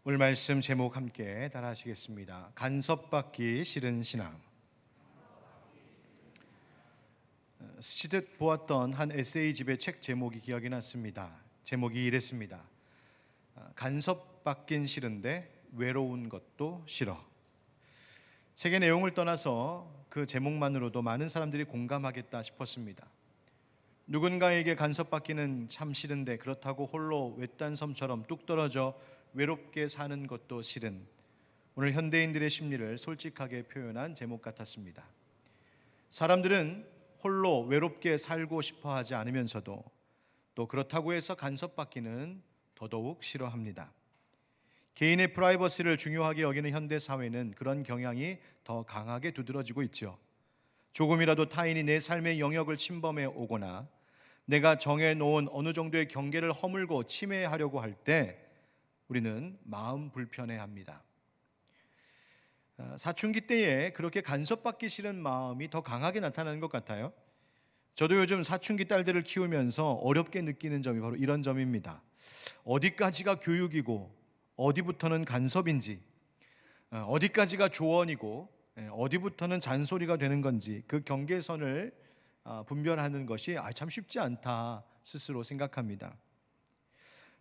오늘 말씀 제목 함께 따라하시겠습니다. 간섭받기 싫은 신앙. 스치듯 보았던 한 에세이집의 책 제목이 기억이 났습니다. 제목이 이랬습니다. 간섭받긴 싫은데 외로운 것도 싫어. 책의 내용을 떠나서 그 제목만으로도 많은 사람들이 공감하겠다 싶었습니다. 누군가에게 간섭받기는 참 싫은데 그렇다고 홀로 외딴 섬처럼 뚝 떨어져 외롭게 사는 것도 싫은, 오늘 현대인들의 심리를 솔직하게 표현한 제목 같았습니다. 사람들은 홀로 외롭게 살고 싶어 하지 않으면서도 또 그렇다고 해서 간섭받기는 더더욱 싫어합니다. 개인의 프라이버시를 중요하게 여기는 현대 사회는 그런 경향이 더 강하게 두드러지고 있죠. 조금이라도 타인이 내 삶의 영역을 침범해 오거나 내가 정해놓은 어느 정도의 경계를 허물고 침해하려고 할 때 우리는 마음 불편해합니다. 사춘기 때에 그렇게 간섭받기 싫은 마음이 더 강하게 나타나는 것 같아요. 저도 요즘 사춘기 딸들을 키우면서 어렵게 느끼는 점이 바로 이런 점입니다. 어디까지가 교육이고 어디부터는 간섭인지, 어디까지가 조언이고 어디부터는 잔소리가 되는 건지, 그 경계선을 분별하는 것이 참 쉽지 않다 스스로 생각합니다.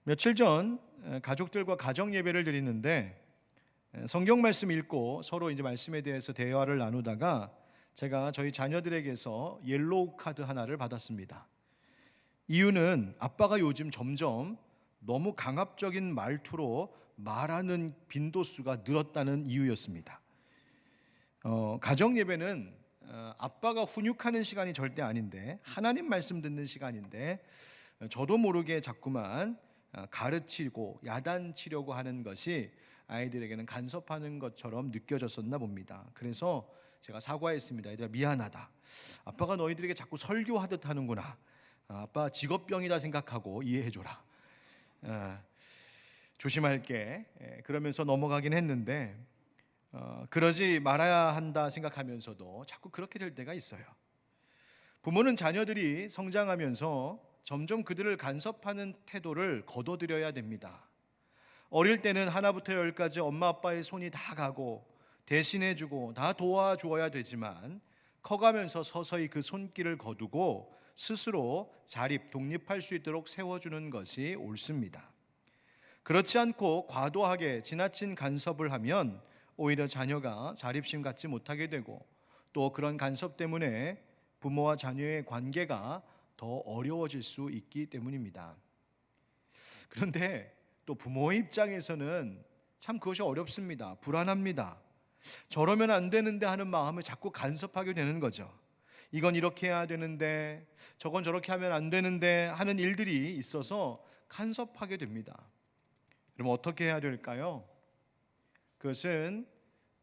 며칠 전 가족들과 가정 예배를 드리는데 성경 말씀 읽고 서로 이제 말씀에 대해서 대화를 나누다가 제가 저희 자녀들에게서 옐로우 카드 하나를 받았습니다. 이유는 아빠가 요즘 점점 너무 강압적인 말투로 말하는 빈도수가 늘었다는 이유였습니다. 가정 예배는 아빠가 훈육하는 시간이 절대 아닌데, 하나님 말씀 듣는 시간인데 저도 모르게 자꾸만 가르치고 야단치려고 하는 것이 아이들에게는 간섭하는 것처럼 느껴졌었나 봅니다. 그래서 제가 사과했습니다. 얘들아, 미안하다. 아빠가 너희들에게 자꾸 설교하듯 하는구나. 아빠 직업병이다 생각하고 이해해줘라. 조심할게. 그러면서 넘어가긴 했는데 그러지 말아야 한다 생각하면서도 자꾸 그렇게 될 때가 있어요. 부모는 자녀들이 성장하면서 점점 그들을 간섭하는 태도를 거둬들여야 됩니다. 어릴 때는 하나부터 열까지 엄마 아빠의 손이 다 가고 대신해주고 다 도와주어야 되지만 커가면서 서서히 그 손길을 거두고 스스로 자립, 독립할 수 있도록 세워주는 것이 옳습니다. 그렇지 않고 과도하게 지나친 간섭을 하면 오히려 자녀가 자립심 갖지 못하게 되고 또 그런 간섭 때문에 부모와 자녀의 관계가 더 어려워질 수 있기 때문입니다. 그런데 또 부모의 입장에서는 참 그것이 어렵습니다. 불안합니다. 저러면 안 되는데 하는 마음을 자꾸 간섭하게 되는 거죠. 이건 이렇게 해야 되는데 저건 저렇게 하면 안 되는데 하는 일들이 있어서 간섭하게 됩니다. 그럼 어떻게 해야 될까요? 그것은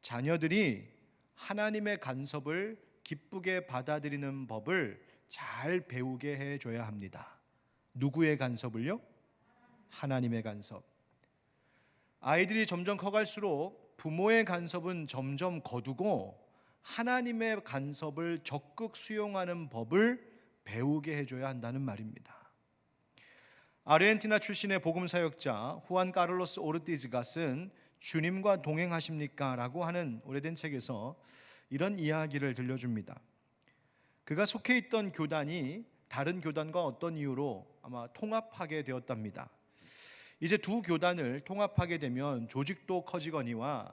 자녀들이 하나님의 간섭을 기쁘게 받아들이는 법을 잘 배우게 해줘야 합니다. 누구의 간섭을요? 하나님의 간섭. 아이들이 점점 커갈수록 부모의 간섭은 점점 거두고 하나님의 간섭을 적극 수용하는 법을 배우게 해줘야 한다는 말입니다. 아르헨티나 출신의 복음사역자 후안 카를로스 오르티즈가 쓴 주님과 동행하십니까? 라고 하는 오래된 책에서 이런 이야기를 들려줍니다. 그가 속해 있던 교단이 다른 교단과 어떤 이유로 아마 통합하게 되었답니다. 이제 두 교단을 통합하게 되면 조직도 커지거니와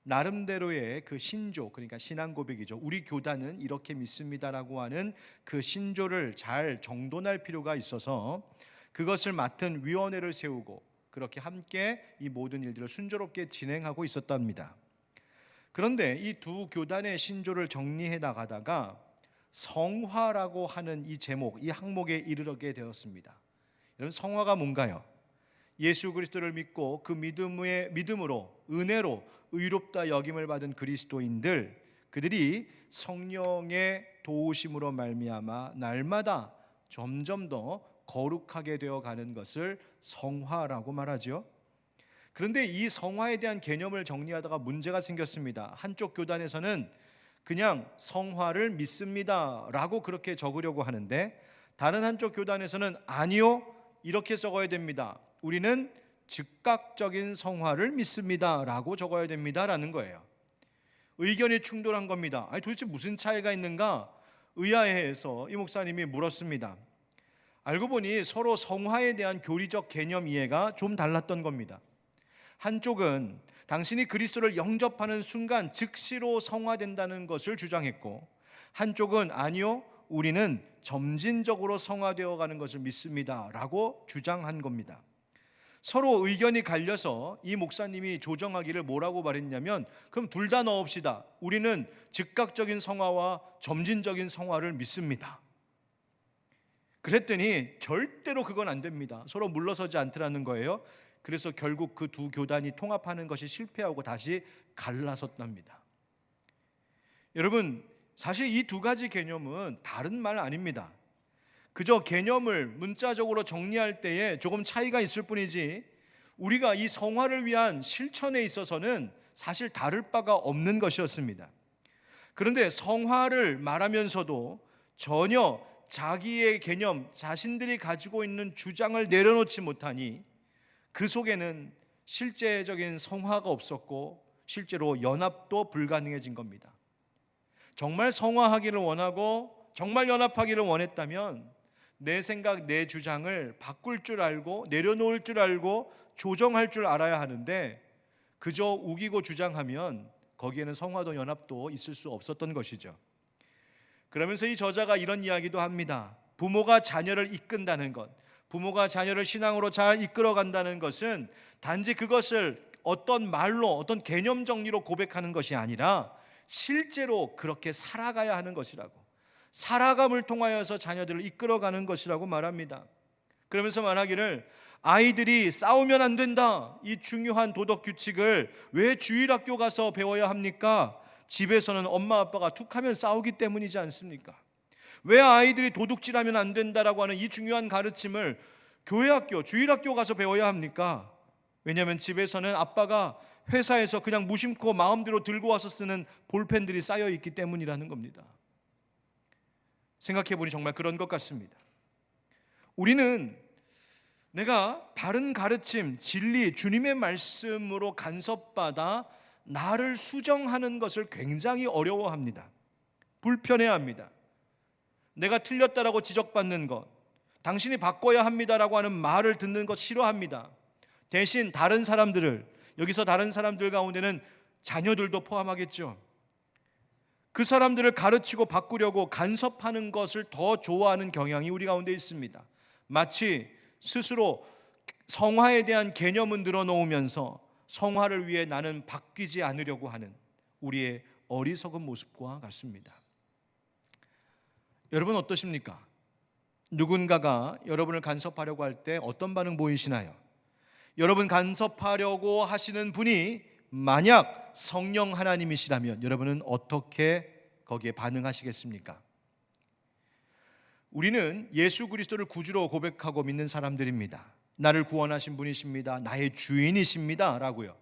나름대로의 그 신조, 그러니까 신앙 고백이죠. 우리 교단은 이렇게 믿습니다라고 하는 그 신조를 잘 정돈할 필요가 있어서 그것을 맡은 위원회를 세우고 그렇게 함께 이 모든 일들을 순조롭게 진행하고 있었답니다. 그런데 이 두 교단의 신조를 정리해 나가다가 성화라고 하는 이 제목, 이 항목에 이르게 되었습니다. 여러분, 성화가 뭔가요? 예수 그리스도를 믿고 그 믿음으로 은혜로 의롭다 여김을 받은 그리스도인들, 그들이 성령의 도우심으로 말미암아 날마다 점점 더 거룩하게 되어가는 것을 성화라고 말하죠. 그런데 이 성화에 대한 개념을 정리하다가 문제가 생겼습니다. 한쪽 교단에서는 그냥 성화를 믿습니다 라고 그렇게 적으려고 하는데, 다른 한쪽 교단에서는 아니요, 이렇게 적어야 됩니다. 우리는 즉각적인 성화를 믿습니다라고 적어야 됩니다라는 거예요. 의견이 충돌한 겁니다. 아니 도대체 무슨 차이가 있는가? 의아해해서 이 목사님이 물었습니다. 알고 보니 서로 성화에 대한 교리적 개념 이해가 좀 달랐던 겁니다. 한쪽은 당신이 그리스도를 영접하는 순간 즉시로 성화된다는 것을 주장했고, 한쪽은 아니요, 우리는 점진적으로 성화되어 가는 것을 믿습니다 라고 주장한 겁니다. 서로 의견이 갈려서 이 목사님이 조정하기를 뭐라고 말했냐면, 그럼 둘 다 넣읍시다. 우리는 즉각적인 성화와 점진적인 성화를 믿습니다. 그랬더니 절대로 그건 안 됩니다. 서로 물러서지 않더라는 거예요. 그래서 결국 그 두 교단이 통합하는 것이 실패하고 다시 갈라섰답니다. 여러분, 사실 이 두 가지 개념은 다른 말 아닙니다. 그저 개념을 문자적으로 정리할 때에 조금 차이가 있을 뿐이지, 우리가 이 성화를 위한 실천에 있어서는 사실 다를 바가 없는 것이었습니다. 그런데 성화를 말하면서도 전혀 자기의 개념, 자신들이 가지고 있는 주장을 내려놓지 못하니 그 속에는 실제적인 성화가 없었고 실제로 연합도 불가능해진 겁니다. 정말 성화하기를 원하고 정말 연합하기를 원했다면 내 생각, 내 주장을 바꿀 줄 알고 내려놓을 줄 알고 조정할 줄 알아야 하는데, 그저 우기고 주장하면 거기에는 성화도 연합도 있을 수 없었던 것이죠. 그러면서 이 저자가 이런 이야기도 합니다. 부모가 자녀를 이끈다는 것, 부모가 자녀를 신앙으로 잘 이끌어간다는 것은 단지 그것을 어떤 말로, 어떤 개념 정리로 고백하는 것이 아니라 실제로 그렇게 살아가야 하는 것이라고, 살아감을 통하여서 자녀들을 이끌어가는 것이라고 말합니다. 그러면서 말하기를, 아이들이 싸우면 안 된다, 이 중요한 도덕 규칙을 왜 주일학교 가서 배워야 합니까? 집에서는 엄마 아빠가 툭하면 싸우기 때문이지 않습니까? 왜 아이들이 도둑질하면 안 된다라고 하는 이 중요한 가르침을 교회 학교, 주일학교 가서 배워야 합니까? 왜냐하면 집에서는 아빠가 회사에서 그냥 무심코 마음대로 들고 와서 쓰는 볼펜들이 쌓여 있기 때문이라는 겁니다. 생각해보니 정말 그런 것 같습니다. 우리는 내가 바른 가르침, 진리, 주님의 말씀으로 간섭받아 나를 수정하는 것을 굉장히 어려워합니다. 불편해합니다. 내가 틀렸다라고 지적받는 것, 당신이 바꿔야 합니다라고 하는 말을 듣는 것 싫어합니다. 대신 다른 사람들을, 여기서 다른 사람들 가운데는 자녀들도 포함하겠죠. 그 사람들을 가르치고 바꾸려고 간섭하는 것을 더 좋아하는 경향이 우리 가운데 있습니다. 마치 스스로 성화에 대한 개념은 늘어놓으면서 성화를 위해 나는 바뀌지 않으려고 하는 우리의 어리석은 모습과 같습니다. 여러분 어떠십니까? 누군가가 여러분을 간섭하려고 할 때 어떤 반응 보이시나요? 여러분 간섭하려고 하시는 분이 만약 성령 하나님이시라면 여러분은 어떻게 거기에 반응하시겠습니까? 우리는 예수 그리스도를 구주로 고백하고 믿는 사람들입니다. 나를 구원하신 분이십니다, 나의 주인이십니다 라고요.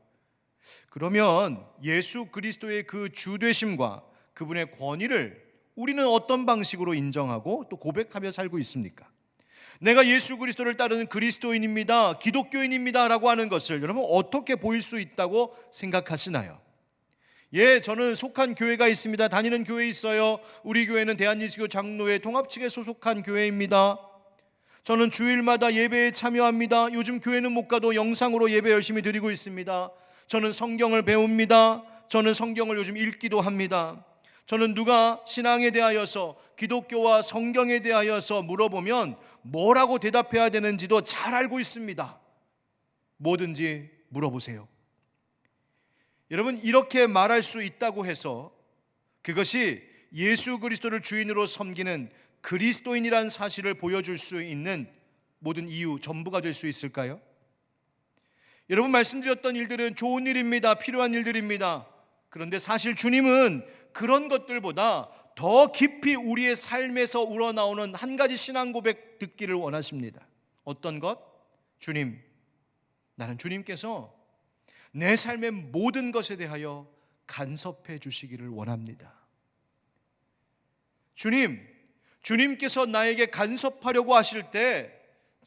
그러면 예수 그리스도의 그 주되심과 그분의 권위를 우리는 어떤 방식으로 인정하고 또 고백하며 살고 있습니까? 내가 예수 그리스도를 따르는 그리스도인입니다, 기독교인입니다 라고 하는 것을 여러분 어떻게 보일 수 있다고 생각하시나요? 예, 저는 속한 교회가 있습니다, 다니는 교회 있어요, 우리 교회는 대한예수교 장로회 통합측에 소속한 교회입니다, 저는 주일마다 예배에 참여합니다, 요즘 교회는 못 가도 영상으로 예배 열심히 드리고 있습니다, 저는 성경을 배웁니다, 저는 성경을 요즘 읽기도 합니다, 저는 누가 신앙에 대하여서 기독교와 성경에 대하여서 물어보면 뭐라고 대답해야 되는지도 잘 알고 있습니다. 뭐든지 물어보세요. 여러분 이렇게 말할 수 있다고 해서 그것이 예수 그리스도를 주인으로 섬기는 그리스도인이라는 사실을 보여줄 수 있는 모든 이유 전부가 될 수 있을까요? 여러분 말씀드렸던 일들은 좋은 일입니다, 필요한 일들입니다. 그런데 사실 주님은 그런 것들보다 더 깊이 우리의 삶에서 우러나오는 한 가지 신앙 고백 듣기를 원하십니다. 어떤 것? 주님, 나는 주님께서 내 삶의 모든 것에 대하여 간섭해 주시기를 원합니다. 주님, 주님께서 나에게 간섭하려고 하실 때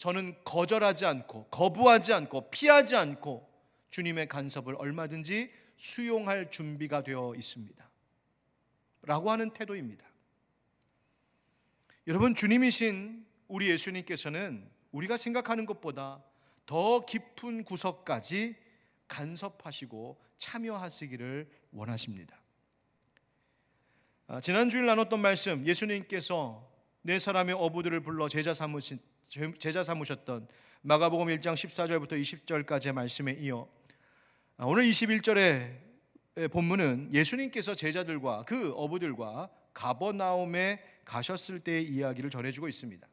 저는 거절하지 않고 거부하지 않고 피하지 않고 주님의 간섭을 얼마든지 수용할 준비가 되어 있습니다 라고 하는 태도입니다. 여러분, 주님이신 우리 예수님께서는 우리가 생각하는 것보다 더 깊은 구석까지 간섭하시고 참여하시기를 원하십니다. 지난 주일 나눴던 말씀, 예수님께서 네 사람의 어부들을 불러 제자 삼으셨던 마가복음 1장 14절부터 20절까지의 말씀에 이어 오늘 21절의 본문은 예수님께서 제자들과 그 어부들과 가버나움에 가셨을 때의 이야기를 전해주고 있습니다.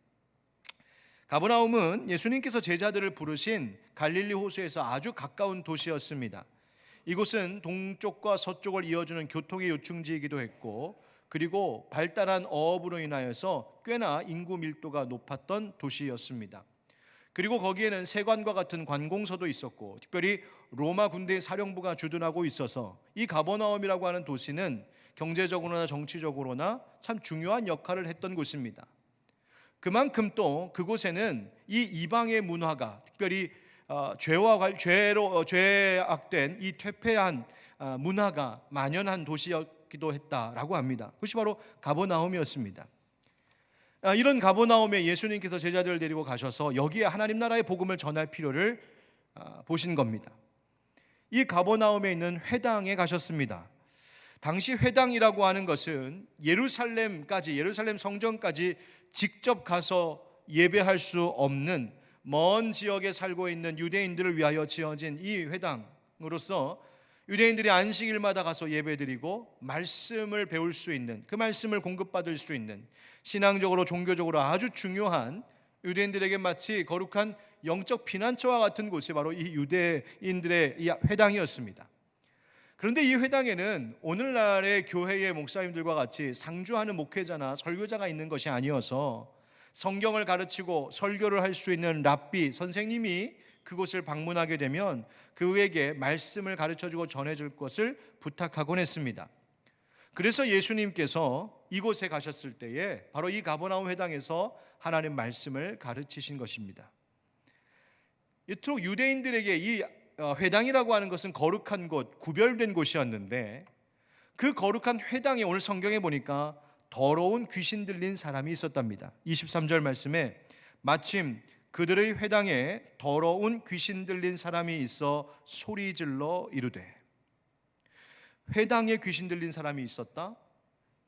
가버나움은 예수님께서 제자들을 부르신 갈릴리 호수에서 아주 가까운 도시였습니다. 이곳은 동쪽과 서쪽을 이어주는 교통의 요충지이기도 했고, 그리고 발달한 어업으로 인하여서 꽤나 인구 밀도가 높았던 도시였습니다. 그리고 거기에는 세관과 같은 관공서도 있었고, 특별히 로마 군대의 사령부가 주둔하고 있어서 이 가버나움이라고 하는 도시는 경제적으로나 정치적으로나 참 중요한 역할을 했던 곳입니다. 그만큼 또 그곳에는 이 이방의 문화가, 특별히 죄악된 이 퇴폐한 문화가 만연한 도시였기도 했다라고 합니다. 그것이 바로 가버나움이었습니다. 이런 가버나움에 예수님께서 제자들을 데리고 가셔서 여기에 하나님 나라의 복음을 전할 필요를 보신 겁니다. 이 가버나움에 있는 회당에 가셨습니다. 당시 회당이라고 하는 것은 예루살렘 성전까지 직접 가서 예배할 수 없는 먼 지역에 살고 있는 유대인들을 위하여 지어진 이 회당으로서 유대인들이 안식일마다 가서 예배드리고 말씀을 배울 수 있는, 그 말씀을 공급받을 수 있는, 신앙적으로 종교적으로 아주 중요한, 유대인들에게 마치 거룩한 영적 피난처와 같은 곳이 바로 이 유대인들의 이 회당이었습니다. 그런데 이 회당에는 오늘날의 교회의 목사님들과 같이 상주하는 목회자나 설교자가 있는 것이 아니어서 성경을 가르치고 설교를 할 수 있는 랍비 선생님이 그곳을 방문하게 되면 그에게 말씀을 가르쳐주고 전해줄 것을 부탁하곤 했습니다. 그래서 예수님께서 이곳에 가셨을 때에 바로 이 가버나움 회당에서 하나님 말씀을 가르치신 것입니다. 이토록 유대인들에게 이 회당이라고 하는 것은 거룩한 곳, 구별된 곳이었는데, 그 거룩한 회당에 오늘 성경에 보니까 더러운 귀신 들린 사람이 있었답니다. 23절 말씀에 마침 그들의 회당에 더러운 귀신 들린 사람이 있어 소리질러 이르되. 회당에 귀신 들린 사람이 있었다?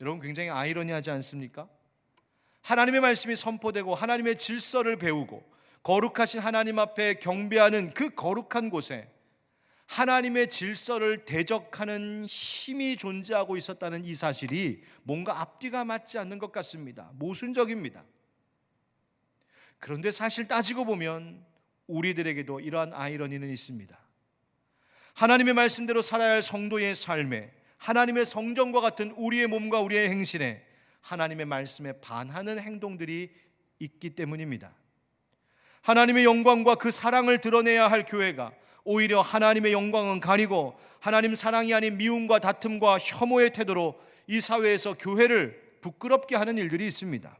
여러분, 굉장히 아이러니하지 않습니까? 하나님의 말씀이 선포되고 하나님의 질서를 배우고 거룩하신 하나님 앞에 경배하는 그 거룩한 곳에 하나님의 질서를 대적하는 힘이 존재하고 있었다는 이 사실이 뭔가 앞뒤가 맞지 않는 것 같습니다. 모순적입니다. 그런데 사실 따지고 보면 우리들에게도 이러한 아이러니는 있습니다. 하나님의 말씀대로 살아야 할 성도의 삶에, 하나님의 성전과 같은 우리의 몸과 우리의 행실에 하나님의 말씀에 반하는 행동들이 있기 때문입니다. 하나님의 영광과 그 사랑을 드러내야 할 교회가 오히려 하나님의 영광은 가리고 하나님 사랑이 아닌 미움과 다툼과 혐오의 태도로 이 사회에서 교회를 부끄럽게 하는 일들이 있습니다.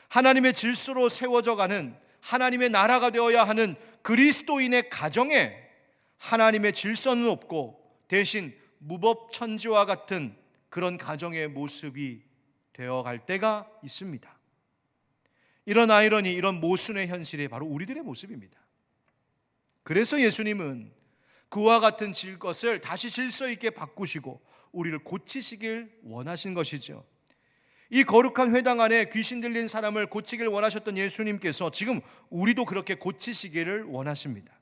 하나님의 질서로 세워져 가는, 하나님의 나라가 되어야 하는 그리스도인의 가정에 하나님의 질서는 없고 대신 무법천지와 같은 그런 가정의 모습이 되어갈 때가 있습니다. 이런 아이러니, 이런 모순의 현실이 바로 우리들의 모습입니다. 그래서 예수님은 그와 같은 것을 다시 질서 있게 바꾸시고 우리를 고치시길 원하신 것이죠. 이 거룩한 회당 안에 귀신 들린 사람을 고치길 원하셨던 예수님께서 지금 우리도 그렇게 고치시기를 원하십니다.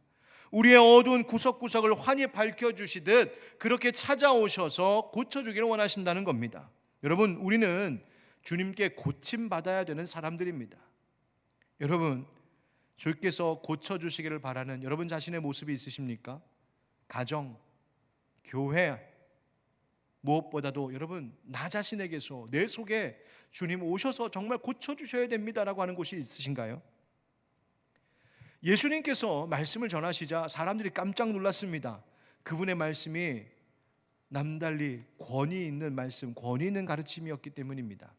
우리의 어두운 구석구석을 환히 밝혀주시듯 그렇게 찾아오셔서 고쳐주기를 원하신다는 겁니다. 여러분, 우리는 주님께 고침받아야 되는 사람들입니다. 여러분, 주께서 고쳐주시기를 바라는 여러분 자신의 모습이 있으십니까? 가정, 교회, 무엇보다도 여러분 나 자신에게서, 내 속에 주님 오셔서 정말 고쳐주셔야 됩니다라고 하는 곳이 있으신가요? 예수님께서 말씀을 전하시자 사람들이 깜짝 놀랐습니다. 그분의 말씀이 남달리 권위 있는 말씀, 권위 있는 가르침이었기 때문입니다.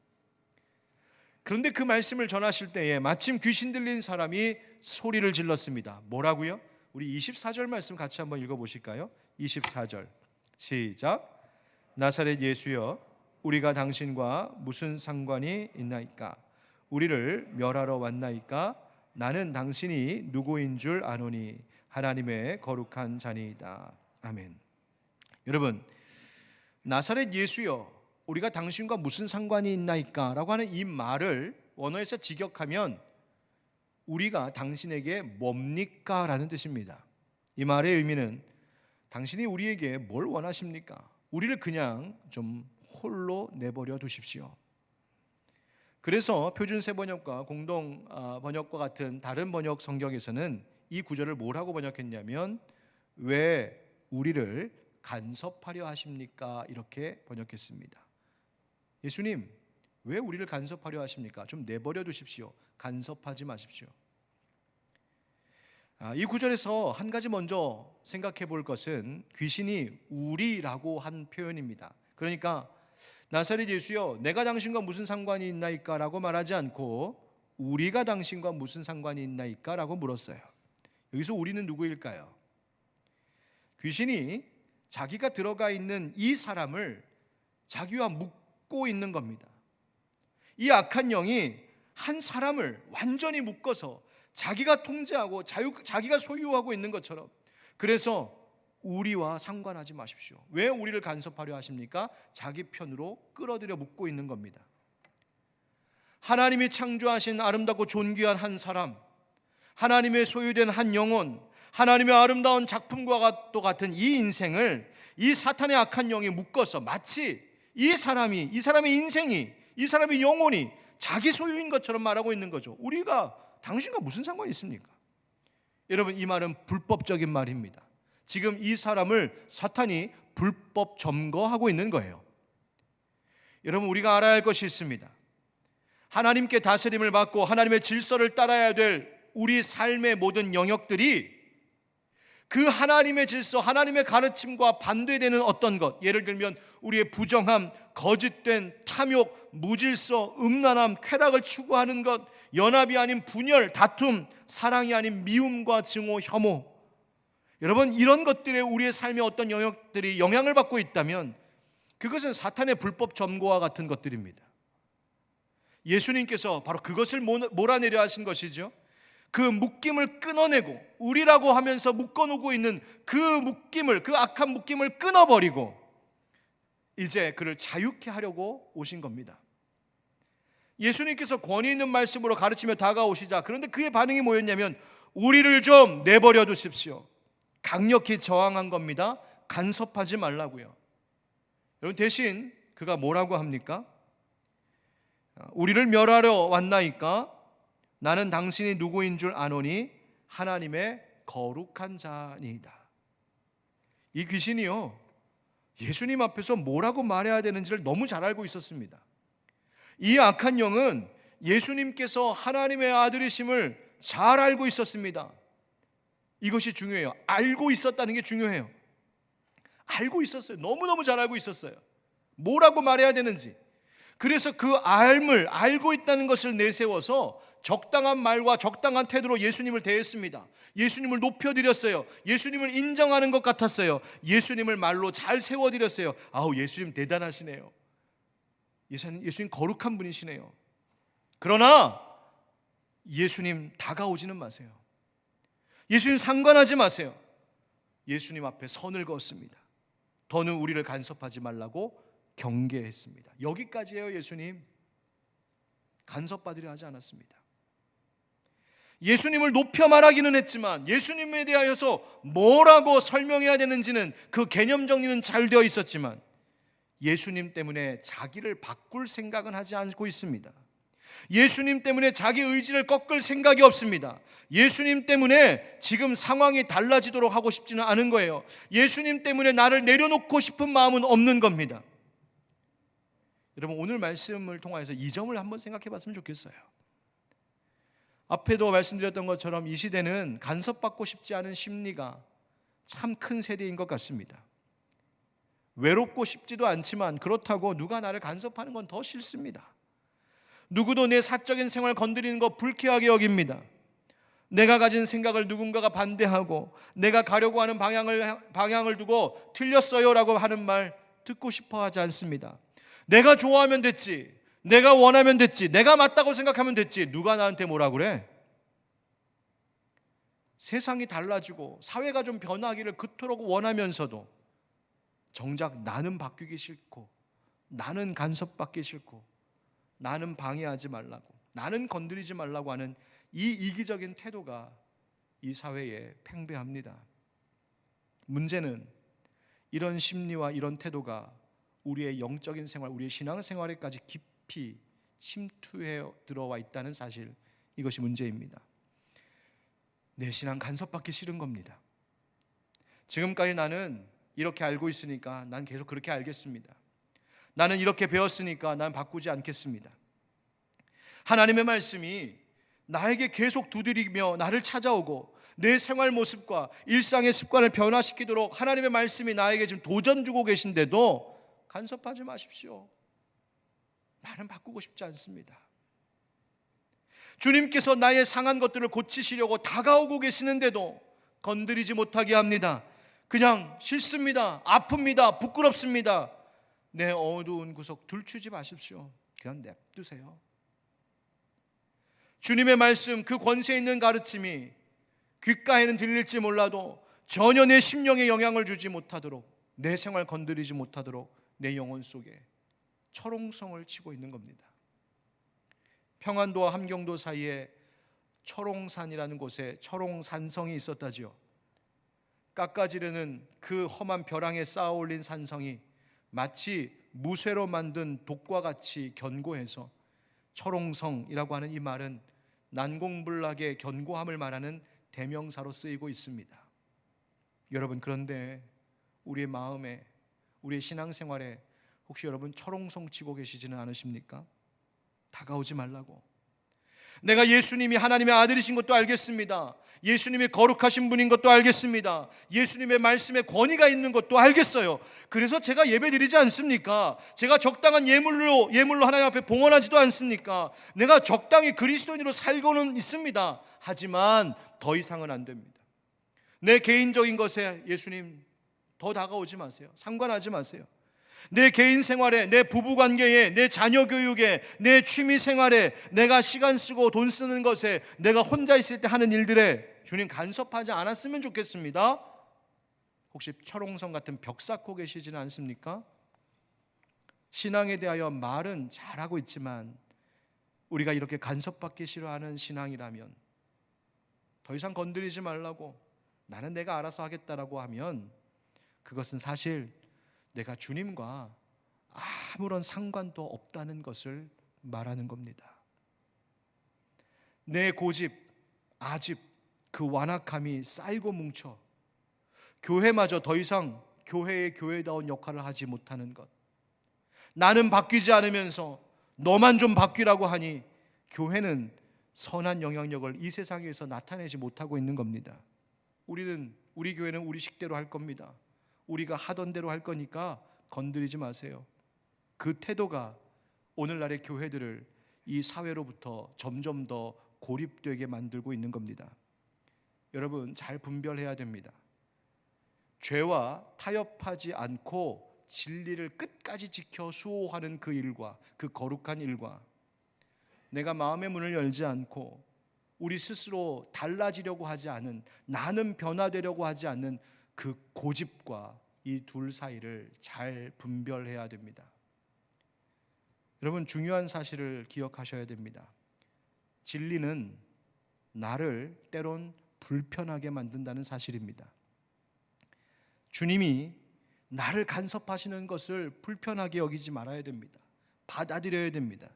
그런데 그 말씀을 전하실 때에 마침 귀신 들린 사람이 소리를 질렀습니다. 뭐라고요? 우리 24절 말씀 같이 한번 읽어보실까요? 24절 시작. 나사렛 예수여, 우리가 당신과 무슨 상관이 있나이까? 우리를 멸하러 왔나이까? 나는 당신이 누구인 줄 아노니 하나님의 거룩한 자니이다. 아멘. 여러분, 나사렛 예수여, 우리가 당신과 무슨 상관이 있나이까? 라고 하는 이 말을 원어에서 직역하면 우리가 당신에게 뭡니까? 라는 뜻입니다. 이 말의 의미는 당신이 우리에게 뭘 원하십니까? 우리를 그냥 좀 홀로 내버려 두십시오. 그래서 표준세 번역과 공동 번역과 같은 다른 번역 성경에서는 이 구절을 뭐라고 번역했냐면 왜 우리를 간섭하려 하십니까? 이렇게 번역했습니다. 예수님, 왜 우리를 간섭하려 하십니까? 좀 내버려 두십시오. 간섭하지 마십시오. 이 구절에서 한 가지 먼저 생각해 볼 것은 귀신이 우리라고 한 표현입니다. 그러니까 나사렛 예수여, 내가 당신과 무슨 상관이 있나이까? 라고 말하지 않고 우리가 당신과 무슨 상관이 있나이까? 라고 물었어요. 여기서 우리는 누구일까요? 귀신이 자기가 들어가 있는 이 사람을 자기와 묶고 있는 겁니다. 이 악한 영이 한 사람을 완전히 묶어서 자기가 통제하고 자기가 소유하고 있는 것처럼, 그래서 우리와 상관하지 마십시오. 왜 우리를 간섭하려 하십니까? 자기 편으로 끌어들여 묶고 있는 겁니다. 하나님이 창조하신 아름답고 존귀한 한 사람, 하나님의 소유된 한 영혼, 하나님의 아름다운 작품과 같은 이 인생을 이 사탄의 악한 영이 묶어서 마치 이 사람의 인생이, 이 사람의 영혼이 자기 소유인 것처럼 말하고 있는 거죠. 우리가 당신과 무슨 상관이 있습니까? 여러분, 이 말은 불법적인 말입니다. 지금 이 사람을 사탄이 불법 점거하고 있는 거예요. 여러분, 우리가 알아야 할 것이 있습니다. 하나님께 다스림을 받고 하나님의 질서를 따라야 될 우리 삶의 모든 영역들이 그 하나님의 질서, 하나님의 가르침과 반대되는 어떤 것, 예를 들면 우리의 부정함, 거짓된 탐욕, 무질서, 음란함, 쾌락을 추구하는 것, 연합이 아닌 분열, 다툼, 사랑이 아닌 미움과 증오, 혐오, 여러분, 이런 것들에 우리의 삶의 어떤 영역들이 영향을 받고 있다면 그것은 사탄의 불법 점거와 같은 것들입니다. 예수님께서 바로 그것을 몰아내려 하신 것이죠. 그 묶임을 끊어내고 우리라고 하면서 묶어놓고 있는 그 묶임을, 그 악한 묶임을 끊어버리고 이제 그를 자유케 하려고 오신 겁니다. 예수님께서 권위 있는 말씀으로 가르치며 다가오시자, 그런데 그의 반응이 뭐였냐면 우리를 좀 내버려 두십시오. 강력히 저항한 겁니다. 간섭하지 말라고요. 여러분, 대신 그가 뭐라고 합니까? 우리를 멸하려 왔나이까? 나는 당신이 누구인 줄 아노니 하나님의 거룩한 자니이다. 이 귀신이요, 예수님 앞에서 뭐라고 말해야 되는지를 너무 잘 알고 있었습니다. 이 악한 영은 예수님께서 하나님의 아들이심을 잘 알고 있었습니다. 이것이 중요해요. 알고 있었다는 게 중요해요. 알고 있었어요. 너무너무 잘 알고 있었어요. 뭐라고 말해야 되는지. 그래서 그 알을 알고 있다는 것을 내세워서 적당한 말과 적당한 태도로 예수님을 대했습니다. 예수님을 높여드렸어요. 예수님을 인정하는 것 같았어요. 예수님을 말로 잘 세워드렸어요. 아우, 예수님 대단하시네요. 예수님 거룩한 분이시네요. 그러나 예수님 다가오지는 마세요. 예수님 상관하지 마세요. 예수님 앞에 선을 그었습니다. 더는 우리를 간섭하지 말라고 경계했습니다. 여기까지예요. 예수님 간섭받으려 하지 않았습니다. 예수님을 높여 말하기는 했지만 예수님에 대하여서 뭐라고 설명해야 되는지는 그 개념 정리는 잘 되어 있었지만 예수님 때문에 자기를 바꿀 생각은 하지 않고 있습니다. 예수님 때문에 자기 의지를 꺾을 생각이 없습니다. 예수님 때문에 지금 상황이 달라지도록 하고 싶지는 않은 거예요. 예수님 때문에 나를 내려놓고 싶은 마음은 없는 겁니다. 여러분, 오늘 말씀을 통해서 이 점을 한번 생각해 봤으면 좋겠어요. 앞에도 말씀드렸던 것처럼 이 시대는 간섭받고 싶지 않은 심리가 참 큰 세대인 것 같습니다. 외롭고 싶지도 않지만 그렇다고 누가 나를 간섭하는 건 더 싫습니다. 누구도 내 사적인 생활 건드리는 거 불쾌하게 여깁니다. 내가 가진 생각을 누군가가 반대하고 내가 가려고 하는 방향을 두고 틀렸어요라고 하는 말 듣고 싶어 하지 않습니다. 내가 좋아하면 됐지, 내가 원하면 됐지, 내가 맞다고 생각하면 됐지, 누가 나한테 뭐라 그래? 세상이 달라지고 사회가 좀 변하기를 그토록 원하면서도 정작 나는 바뀌기 싫고, 나는 간섭받기 싫고, 나는 방해하지 말라고, 나는 건드리지 말라고 하는 이 이기적인 태도가 이 사회에 팽배합니다. 문제는 이런 심리와 이런 태도가 우리의 영적인 생활, 우리의 신앙생활에까지 깊이 침투해 들어와 있다는 사실, 이것이 문제입니다. 내 신앙 간섭받기 싫은 겁니다. 지금까지 나는 이렇게 알고 있으니까 난 계속 그렇게 알겠습니다. 나는 이렇게 배웠으니까 난 바꾸지 않겠습니다. 하나님의 말씀이 나에게 계속 두드리며 나를 찾아오고 내 생활 모습과 일상의 습관을 변화시키도록 하나님의 말씀이 나에게 지금 도전 주고 계신데도 간섭하지 마십시오. 나는 바꾸고 싶지 않습니다. 주님께서 나의 상한 것들을 고치시려고 다가오고 계시는데도 건드리지 못하게 합니다. 그냥 싫습니다, 아픕니다, 부끄럽습니다. 내 어두운 구석 들추지 마십시오. 그냥 냅두세요. 주님의 말씀, 그 권세 있는 가르침이 귓가에는 들릴지 몰라도 전혀 내 심령에 영향을 주지 못하도록, 내 생활 건드리지 못하도록 내 영혼 속에 철옹성을 치고 있는 겁니다. 평안도와 함경도 사이에 철옹산이라는 곳에 철옹산성이 있었다지요. 깎아지르는 그 험한 벼랑에 쌓아 올린 산성이 마치 무쇠로 만든 독과 같이 견고해서 철옹성이라고 하는 이 말은 난공불락의 견고함을 말하는 대명사로 쓰이고 있습니다. 여러분, 그런데 우리의 마음에, 우리의 신앙생활에 혹시 여러분 철옹성 치고 계시지는 않으십니까? 다가오지 말라고. 내가 예수님이 하나님의 아들이신 것도 알겠습니다. 예수님이 거룩하신 분인 것도 알겠습니다. 예수님의 말씀에 권위가 있는 것도 알겠어요. 그래서 제가 예배 드리지 않습니까? 제가 적당한 예물로 하나님 앞에 봉헌하지도 않습니까? 내가 적당히 그리스도인으로 살고는 있습니다. 하지만 더 이상은 안 됩니다. 내 개인적인 것에 예수님 더 다가오지 마세요. 상관하지 마세요. 내 개인 생활에, 내 부부 관계에, 내 자녀 교육에, 내 취미 생활에, 내가 시간 쓰고 돈 쓰는 것에, 내가 혼자 있을 때 하는 일들에 주님 간섭하지 않았으면 좋겠습니다. 혹시 철옹성 같은 벽 쌓고 계시지는 않습니까? 신앙에 대하여 말은 잘하고 있지만 우리가 이렇게 간섭받기 싫어하는 신앙이라면, 더 이상 건드리지 말라고, 나는 내가 알아서 하겠다라고 하면 그것은 사실 내가 주님과 아무런 상관도 없다는 것을 말하는 겁니다. 내 고집, 아집, 그 완악함이 쌓이고 뭉쳐 교회마저 더 이상 교회의 교회다운 역할을 하지 못하는 것, 나는 바뀌지 않으면서 너만 좀 바뀌라고 하니 교회는 선한 영향력을 이 세상에서 나타내지 못하고 있는 겁니다. 우리 교회는 우리 식대로 할 겁니다. 우리가 하던 대로 할 거니까 건드리지 마세요. 그 태도가 오늘날의 교회들을 이 사회로부터 점점 더 고립되게 만들고 있는 겁니다. 여러분, 잘 분별해야 됩니다. 죄와 타협하지 않고 진리를 끝까지 지켜 수호하는 그 일과, 그 거룩한 일과, 내가 마음의 문을 열지 않고 우리 스스로 달라지려고 하지 않은, 나는 변화되려고 하지 않는 그 고집과 이 둘 사이를 잘 분별해야 됩니다. 여러분, 중요한 사실을 기억하셔야 됩니다. 진리는 나를 때론 불편하게 만든다는 사실입니다. 주님이 나를 간섭하시는 것을 불편하게 여기지 말아야 됩니다. 받아들여야 됩니다.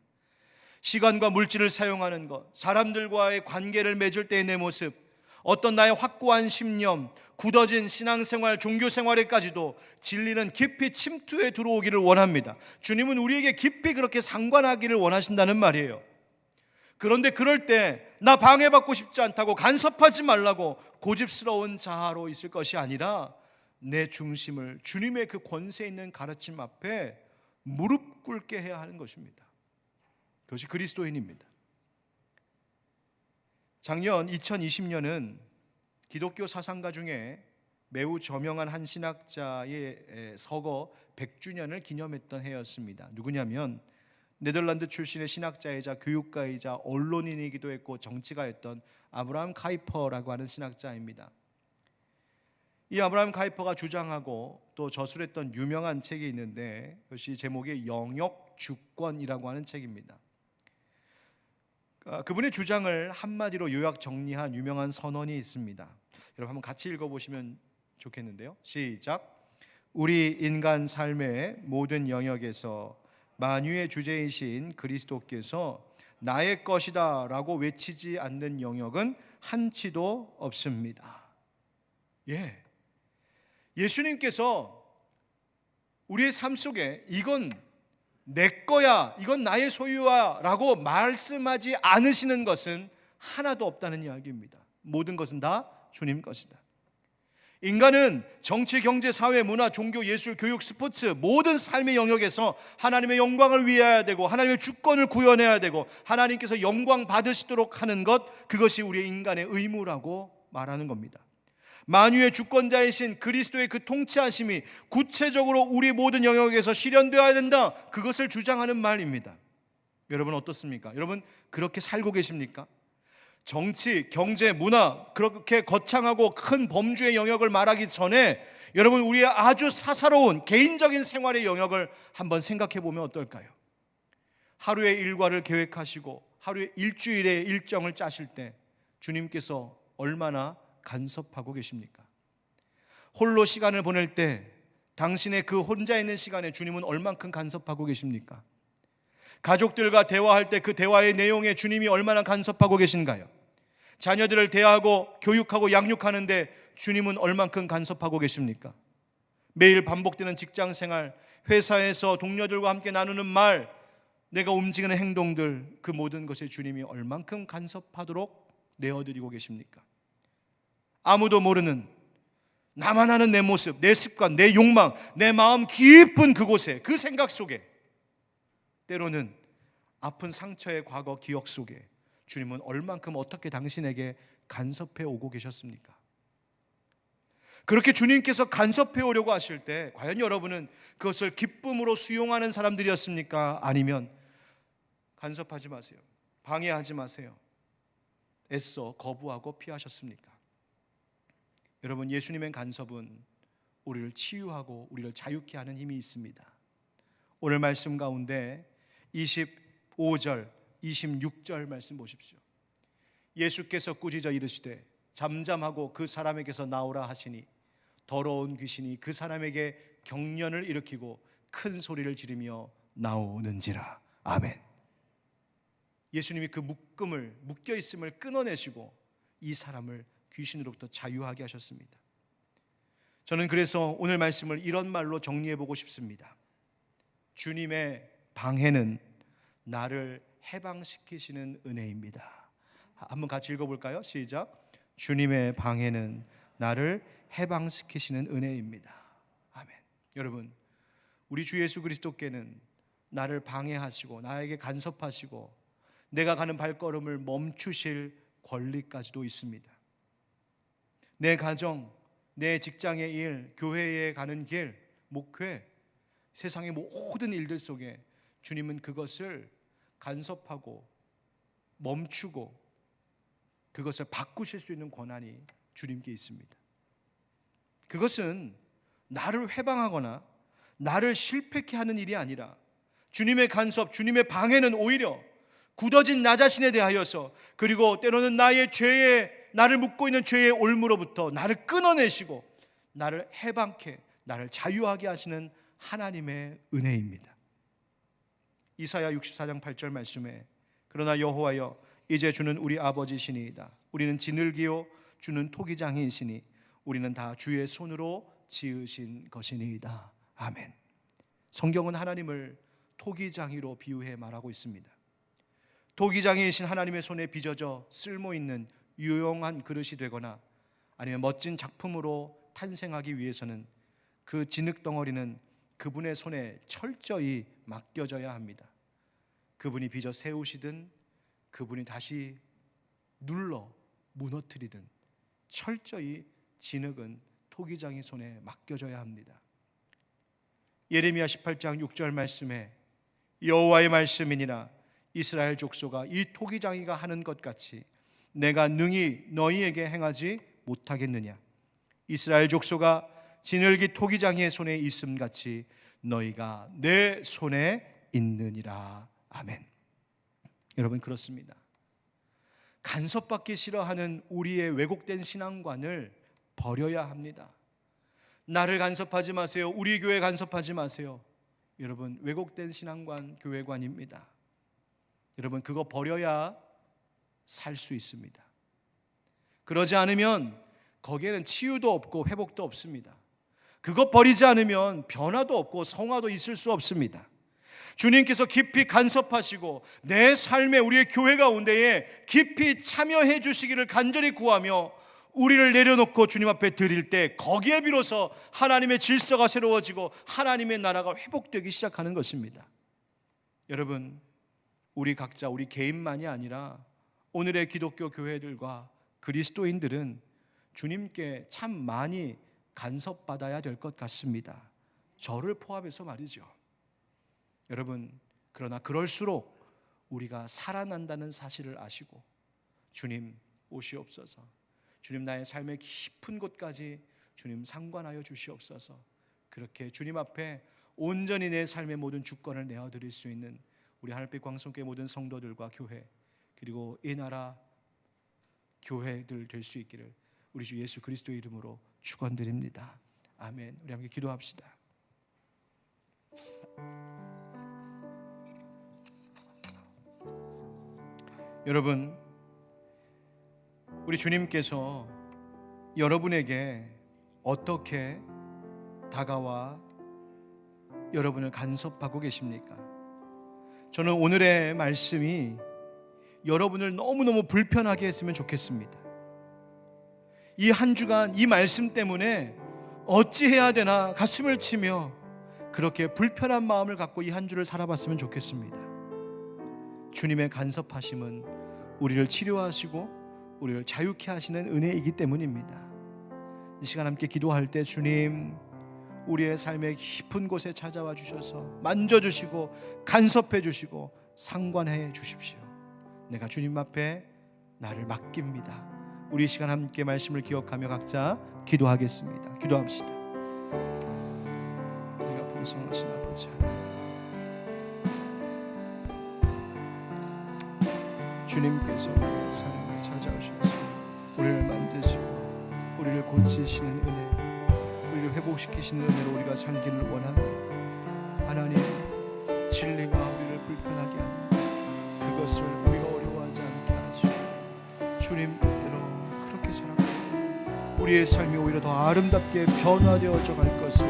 시간과 물질을 사용하는 것, 사람들과의 관계를 맺을 때의 내 모습, 어떤 나의 확고한 신념, 굳어진 신앙생활, 종교생활에까지도 진리는 깊이 침투해 들어오기를 원합니다. 주님은 우리에게 깊이 그렇게 상관하기를 원하신다는 말이에요. 그런데 그럴 때 나 방해받고 싶지 않다고, 간섭하지 말라고 고집스러운 자아로 있을 것이 아니라 내 중심을 주님의 그 권세 있는 가르침 앞에 무릎 꿇게 해야 하는 것입니다. 그것이 그리스도인입니다. 작년 2020년은 기독교 사상가 중에 매우 저명한 한 신학자의 서거 100주년을 기념했던 해였습니다. 누구냐면 네덜란드 출신의 신학자이자 교육가이자 언론인이기도 했고 정치가였던 아브라함 카이퍼라고 하는 신학자입니다. 이 아브라함 카이퍼가 주장하고 또 저술했던 유명한 책이 있는데 그것이 제목이 영역주권이라고 하는 책입니다. 그분의 주장을 한마디로 요약 정리한 유명한 선언이 있습니다. 여러분 한번 같이 읽어보시면 좋겠는데요. 시작. 우리 인간 삶의 모든 영역에서 만유의 주제이신 그리스도께서 나의 것이다 라고 외치지 않는 영역은 한치도 없습니다. 예수님께서 우리의 삶 속에 이건 내 거야, 이건 나의 소유야 라고 말씀하지 않으시는 것은 하나도 없다는 이야기입니다. 모든 것은 다 주님 것이다. 인간은 정치, 경제, 사회, 문화, 종교, 예술, 교육, 스포츠 모든 삶의 영역에서 하나님의 영광을 위해야 되고 하나님의 주권을 구현해야 되고 하나님께서 영광 받으시도록 하는 것, 그것이 우리의 인간의 의무라고 말하는 겁니다. 만유의 주권자이신 그리스도의 그 통치하심이 구체적으로 우리 모든 영역에서 실현되어야 된다, 그것을 주장하는 말입니다. 여러분 어떻습니까? 여러분 그렇게 살고 계십니까? 정치, 경제, 문화 그렇게 거창하고 큰 범주의 영역을 말하기 전에 여러분 우리의 아주 사사로운 개인적인 생활의 영역을 한번 생각해 보면 어떨까요? 하루의 일과를 계획하시고 하루의 일주일의 일정을 짜실 때 주님께서 얼마나 간섭하고 계십니까? 홀로 시간을 보낼 때 당신의 그 혼자 있는 시간에 주님은 얼만큼 간섭하고 계십니까? 가족들과 대화할 때 그 대화의 내용에 주님이 얼마나 간섭하고 계신가요? 자녀들을 대하고 교육하고 양육하는데 주님은 얼만큼 간섭하고 계십니까? 매일 반복되는 직장생활, 회사에서 동료들과 함께 나누는 말, 내가 움직이는 행동들, 그 모든 것에 주님이 얼만큼 간섭하도록 내어드리고 계십니까? 아무도 모르는 나만 아는 내 모습, 내 습관, 내 욕망, 내 마음 깊은 그곳에, 그 생각 속에, 때로는 아픈 상처의 과거 기억 속에 주님은 얼만큼 어떻게 당신에게 간섭해 오고 계셨습니까? 그렇게 주님께서 간섭해 오려고 하실 때 과연 여러분은 그것을 기쁨으로 수용하는 사람들이었습니까? 아니면 간섭하지 마세요, 방해하지 마세요, 애써 거부하고 피하셨습니까? 여러분, 예수님의 간섭은 우리를 치유하고 우리를 자유케 하는 힘이 있습니다. 오늘 말씀 가운데 25절, 26절 말씀 보십시오. 예수께서 꾸짖어 이르시되 잠잠하고 그 사람에게서 나오라 하시니 더러운 귀신이 그 사람에게 경련을 일으키고 큰 소리를 지르며 나오는지라. 아멘. 예수님이 그 묶여 있음을 끊어내시고 이 사람을 귀신으로부터 자유하게 하셨습니다. 저는 그래서 오늘 말씀을 이런 말로 정리해 보고 싶습니다. 주님의 방해는 나를 해방시키시는 은혜입니다. 한번 같이 읽어볼까요? 시작. 주님의 방해는 나를 해방시키시는 은혜입니다. 아멘. 여러분, 우리 주 예수 그리스도께는 나를 방해하시고 나에게 간섭하시고 내가 가는 발걸음을 멈추실 권리까지도 있습니다. 내 가정, 내 직장의 일, 교회에 가는 길, 목회, 세상의 모든 일들 속에 주님은 그것을 간섭하고 멈추고 그것을 바꾸실 수 있는 권한이 주님께 있습니다. 그것은 나를 회방하거나 나를 실패케 하는 일이 아니라 주님의 간섭, 주님의 방해는 오히려 굳어진 나 자신에 대하여서, 그리고 때로는 나를 묶고 있는 죄의 올무로부터 나를 끊어내시고 나를 해방케, 나를 자유하게 하시는 하나님의 은혜입니다. 이사야 64장 8절 말씀에 그러나 여호와여 이제 주는 우리 아버지시니이다. 우리는 지늘기요 주는 토기장이시니 우리는 다 주의 손으로 지으신 것이니이다. 아멘. 성경은 하나님을 토기장이로 비유해 말하고 있습니다. 토기장이신 하나님의 손에 빚어져 쓸모있는 유용한 그릇이 되거나 아니면 멋진 작품으로 탄생하기 위해서는 그 진흙덩어리는 그분의 손에 철저히 맡겨져야 합니다. 그분이 빚어 세우시든 그분이 다시 눌러 무너뜨리든 철저히 진흙은 토기장의 손에 맡겨져야 합니다. 예레미야 18장 6절 말씀에 여호와의 말씀이니라 이스라엘 족속아 이 토기장이가 하는 것 같이 내가 능히 너희에게 행하지 못하겠느냐. 이스라엘 족속아 진흙이 토기장이의 손에 있음 같이 너희가 내 손에 있느니라. 아멘. 여러분, 그렇습니다. 간섭받기 싫어하는 우리의 왜곡된 신앙관을 버려야 합니다. 나를 간섭하지 마세요. 우리 교회 간섭하지 마세요. 여러분, 왜곡된 신앙관, 교회관입니다. 여러분, 그거 버려야 살 수 있습니다. 그러지 않으면 거기에는 치유도 없고 회복도 없습니다. 그거 버리지 않으면 변화도 없고 성화도 있을 수 없습니다. 주님께서 깊이 간섭하시고 내 삶에 우리의 교회 가운데에 깊이 참여해 주시기를 간절히 구하며 우리를 내려놓고 주님 앞에 드릴 때 거기에 비로소 하나님의 질서가 새로워지고 하나님의 나라가 회복되기 시작하는 것입니다. 여러분, 우리 각자 우리 개인만이 아니라 오늘의 기독교 교회들과 그리스도인들은 주님께 참 많이 간섭받아야 될 것 같습니다. 저를 포함해서 말이죠. 여러분, 그러나 그럴수록 우리가 살아난다는 사실을 아시고 주님 오시옵소서. 주님 나의 삶의 깊은 곳까지 주님 상관하여 주시옵소서. 그렇게 주님 앞에 온전히 내 삶의 모든 주권을 내어드릴 수 있는 우리 하늘빛 광성교회 모든 성도들과 교회 그리고 이 나라 교회들 될 수 있기를 우리 주 예수 그리스도의 이름으로 축원드립니다. 아멘. 우리 함께 기도합시다. 여러분, 우리 주님께서 여러분에게 어떻게 다가와 여러분을 간섭하고 계십니까? 저는 오늘의 말씀이 여러분을 너무너무 불편하게 했으면 좋겠습니다. 이 한 주간 이 말씀 때문에 어찌해야 되나 가슴을 치며 그렇게 불편한 마음을 갖고 이 한 주를 살아봤으면 좋겠습니다. 주님의 간섭하심은 우리를 치료하시고 우리를 자유케 하시는 은혜이기 때문입니다. 이 시간 함께 기도할 때 주님, 우리의 삶의 깊은 곳에 찾아와 주셔서 만져주시고 간섭해 주시고 상관해 주십시오. 내가 주님 앞에 나를 맡깁니다. 우리 이 시간 함께 말씀을 기억하며 각자 기도하겠습니다. 기도합시다. 내가 풍성하신 아버지 하나님, 주님께서 우리의 삶을 찾아오셔서 우리를 만드시고 우리를 고치시는 은혜, 우리를 회복시키시는 은혜로 우리가 살기를 원합니다. 하나님, 진리가 우리를 불편하게 합니다. 그것을 우리가 어려워하지 않게 하시고 주님께로 그렇게 살아가고 우리의 삶이 오히려 더 아름답게 변화되어져 갈 것을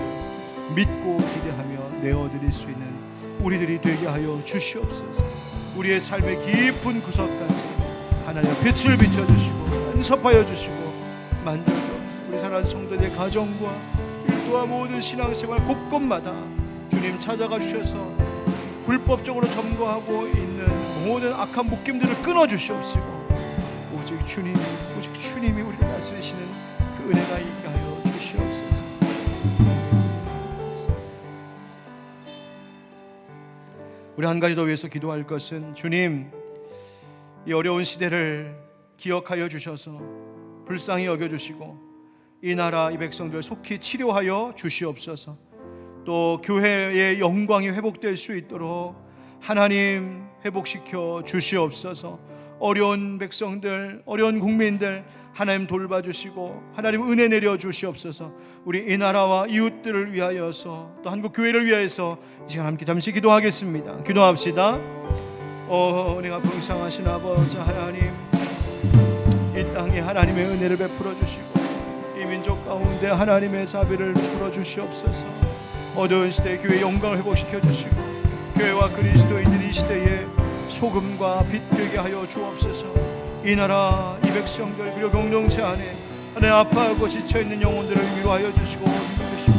믿고 기대하며 내어드릴 수 있는 우리들이 되게 하여 주시옵소서. 우리의 삶의 깊은 구석까지 하나님의 빛을 비춰주시고 간섭하여 주시고 만져주옵소서. 우리 사랑하는 성도들의 가정과 일도와 모든 신앙생활 곳곳마다 주님 찾아가 주셔서 불법적으로 점거하고 있는 모든 악한 묶임들을 끊어주시옵시고 오직 주님이 우리를 다스리시는 그 은혜가 있게 하여 주시옵소서. 우리 한 가지 더 위해서 기도할 것은 주님, 이 어려운 시대를 기억하여 주셔서 불쌍히 여겨주시고 이 나라 이 백성들 속히 치료하여 주시옵소서. 또 교회의 영광이 회복될 수 있도록 하나님 회복시켜 주시옵소서. 어려운 백성들, 어려운 국민들 하나님 돌봐주시고 하나님 은혜 내려 주시옵소서. 우리 이 나라와 이웃들을 위하여서 또 한국 교회를 위하여서 이 시간 함께 잠시 기도하겠습니다. 기도합시다. 은혜가 풍성하신 아버지 하나님, 이 땅에 하나님의 은혜를 베풀어 주시고 이 민족 가운데 하나님의 자비를 베풀어 주시옵소서. 어두운 시대 교회의 영광을 회복시켜 주시고 교회와 그리스도인들이 이 시대에 소금과 빛 되게 하여 주옵소서. 이 나라 이 백성들 그리고 공동체 안에 하나님 아파하고 지쳐있는 영혼들을 위로하여 주시고 힘주시고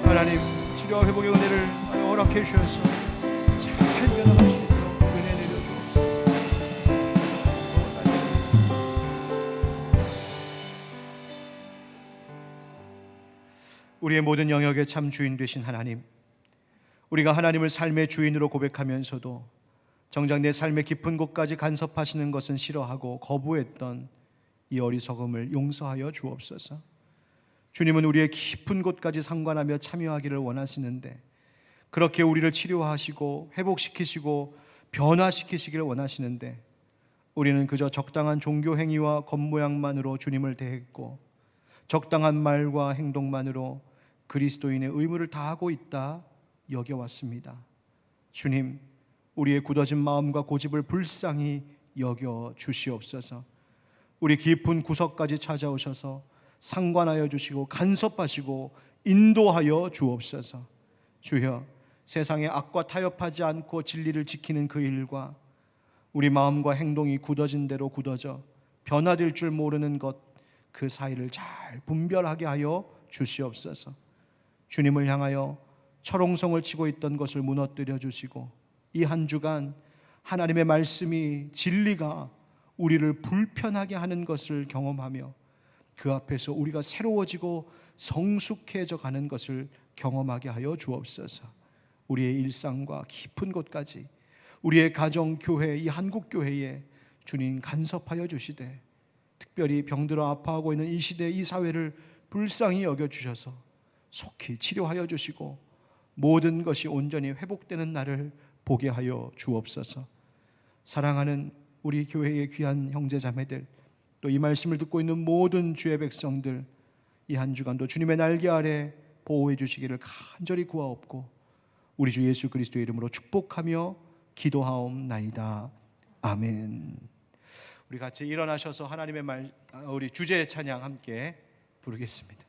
하나님 치료와 회복의 은혜를 허락해 주셔서 잘 변화할 수 있도록 우리의 모든 영역의 참 주인 되신 하나님, 우리가 하나님을 삶의 주인으로 고백하면서도 정작 내 삶의 깊은 곳까지 간섭하시는 것은 싫어하고 거부했던 이 어리석음을 용서하여 주옵소서. 주님은 우리의 깊은 곳까지 상관하며 참여하기를 원하시는데, 그렇게 우리를 치료하시고 회복시키시고 변화시키시기를 원하시는데, 우리는 그저 적당한 종교 행위와 겉모양만으로 주님을 대했고, 적당한 말과 행동만으로 그리스도인의 의무를 다하고 있다 여겨왔습니다. 주님, 우리의 굳어진 마음과 고집을 불쌍히 여겨 주시옵소서. 우리 깊은 구석까지 찾아오셔서 상관하여 주시고 간섭하시고 인도하여 주옵소서. 주여, 세상의 악과 타협하지 않고 진리를 지키는 그 일과 우리 마음과 행동이 굳어진 대로 굳어져 변화될 줄 모르는 것, 그 사이를 잘 분별하게 하여 주시옵소서. 주님을 향하여 철옹성을 치고 있던 것을 무너뜨려 주시고, 이 한 주간 하나님의 말씀이, 진리가 우리를 불편하게 하는 것을 경험하며 그 앞에서 우리가 새로워지고 성숙해져 가는 것을 경험하게 하여 주옵소서. 우리의 일상과 깊은 곳까지, 우리의 가정, 교회, 이 한국 교회에 주님 간섭하여 주시되, 특별히 병들어 아파하고 있는 이 시대, 이 사회를 불쌍히 여겨주셔서 속히 치료하여 주시고 모든 것이 온전히 회복되는 날을 보게 하여 주옵소서. 사랑하는 우리 교회의 귀한 형제자매들, 또 이 말씀을 듣고 있는 모든 주의 백성들, 이 한 주간도 주님의 날개 아래 보호해 주시기를 간절히 구하옵고 우리 주 예수 그리스도의 이름으로 축복하며 기도하옵나이다. 아멘. 우리 같이 일어나셔서 하나님의 말, 우리 주제 찬양 함께 부르겠습니다.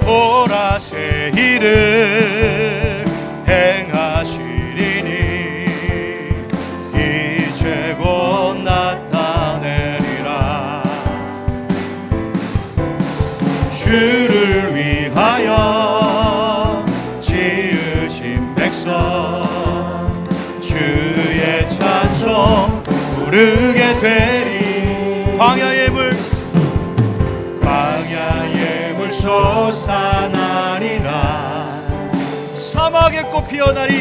보라새 일을 행하시리니 이제 곧 나타내리라. 주를 위하여 지으신 백성 주의 찬송 부르게 되리. 광야의 물 솟아나리라. 사막의 꽃 피어나리.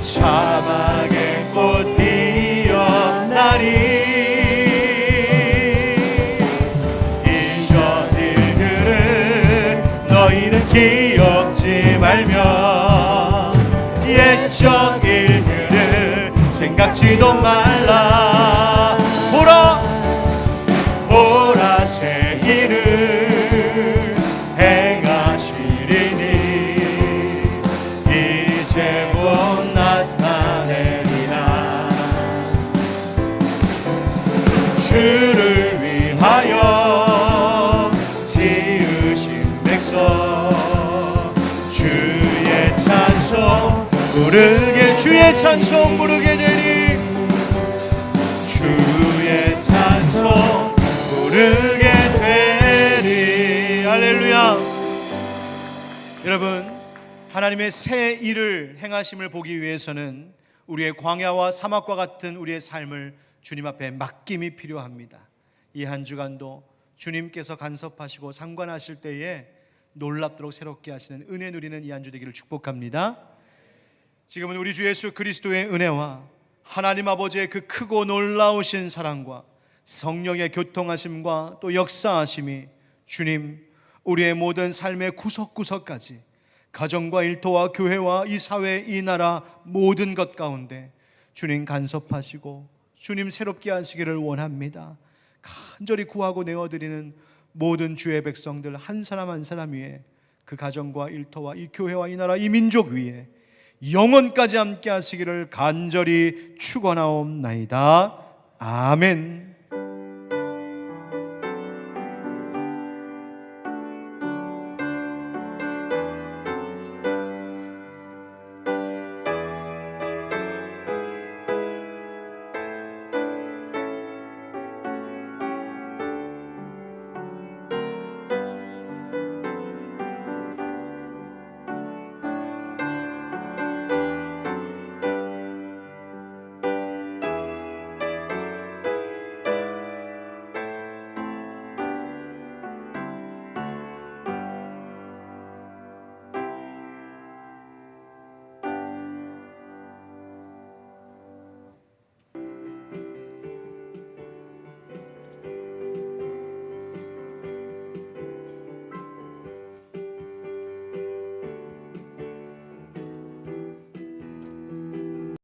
사막의 꽃 피어나리. 이전 일들을 너희는 기억지 말며 옛적 일들을 생각지도 말라. 보라새 일을 행하시리니 이제 곧 나타내리라. 주를 위하여 지으신 백성 주의 찬송 부르게, 주의 찬송 부르게 되리. 주의 찬송 부르게 되리. 할렐루야. 여러분, 하나님의 새 일을 행하심을 보기 위해서는 우리의 광야와 사막과 같은 우리의 삶을 주님 앞에 맡김이 필요합니다. 이 한 주간도 주님께서 간섭하시고 상관하실 때에 놀랍도록 새롭게 하시는 은혜 누리는 이 한 주 되기를 축복합니다. 지금은 우리 주 예수 그리스도의 은혜와 하나님 아버지의 그 크고 놀라우신 사랑과 성령의 교통하심과 또 역사하심이 주님, 우리의 모든 삶의 구석구석까지, 가정과 일터와 교회와 이 사회, 이 나라 모든 것 가운데 주님 간섭하시고 주님 새롭게 하시기를 원합니다. 간절히 구하고 내어드리는 모든 주의 백성들 한 사람 한 사람 위에, 그 가정과 일터와 이 교회와 이 나라 이 민족 위에 영원까지 함께 하시기를 간절히 축원하옵나이다. 아멘.